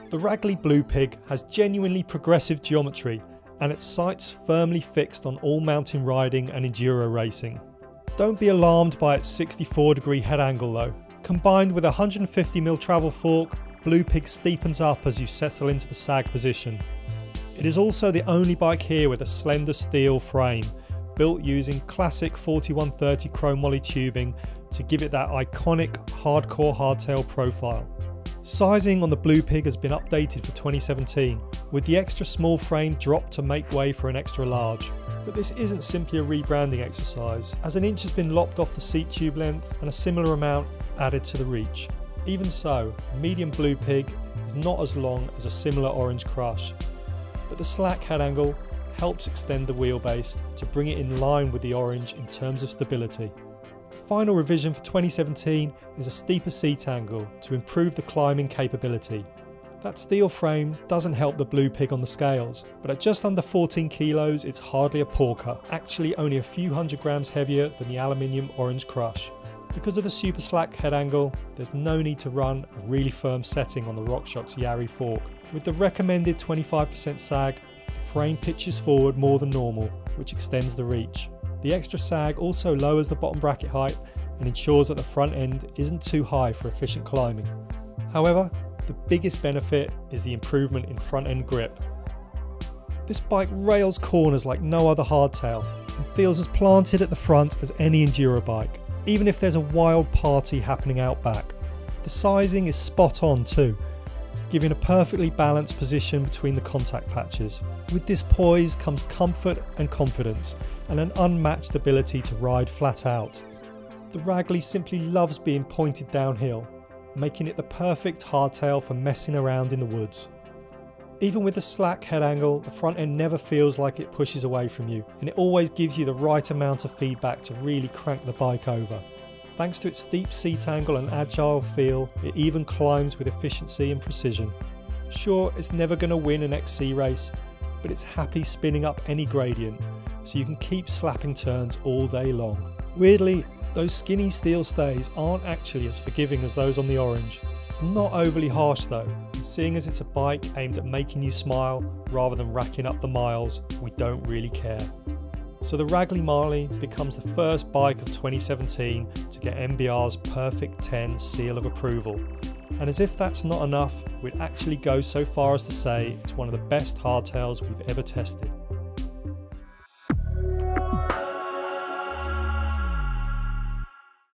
The Ragley Blue Pig has genuinely progressive geometry and its sights firmly fixed on all mountain riding and enduro racing. Don't be alarmed by its 64-degree head angle though. Combined with a 150mm travel fork, Blue Pig steepens up as you settle into the sag position. It is also the only bike here with a slender steel frame, built using classic 4130 chrome moly tubing to give it that iconic hardcore hardtail profile. Sizing on the Blue Pig has been updated for 2017, with the extra small frame dropped to make way for an extra large. But this isn't simply a rebranding exercise, as an inch has been lopped off the seat tube length and a similar amount added to the reach. Even so, medium Blue Pig is not as long as a similar orange crush, but the slack head angle helps extend the wheelbase to bring it in line with the orange in terms of stability. The final revision for 2017 is a steeper seat angle to improve the climbing capability. That steel frame doesn't help the Blue Pig on the scales, but at just under 14 kilos it's hardly a porker, actually only a few hundred grams heavier than the aluminium orange crush. Because of the super slack head angle, there's no need to run a really firm setting on the RockShox Yari fork. With the recommended 25% sag, the frame pitches forward more than normal, which extends the reach. The extra sag also lowers the bottom bracket height and ensures that the front end isn't too high for efficient climbing. However, the biggest benefit is the improvement in front end grip. This bike rails corners like no other hardtail and feels as planted at the front as any enduro bike, even if there's a wild party happening out back. The sizing is spot on too, giving a perfectly balanced position between the contact patches. With this poise comes comfort and confidence, and an unmatched ability to ride flat out. The Ragley simply loves being pointed downhill, making it the perfect hardtail for messing around in the woods. Even with the slack head angle, the front end never feels like it pushes away from you, and it always gives you the right amount of feedback to really crank the bike over. Thanks to its steep seat angle and agile feel, it even climbs with efficiency and precision. Sure, it's never going to win an XC race, but it's happy spinning up any gradient, so you can keep slapping turns all day long. Weirdly, those skinny steel stays aren't actually as forgiving as those on the orange. It's not overly harsh though, and seeing as it's a bike aimed at making you smile rather than racking up the miles, we don't really care. So the Ragley Marley becomes the first bike of 2017 to get MBR's Perfect 10 seal of approval. And as if that's not enough, we'd actually go so far as to say it's one of the best hardtails we've ever tested.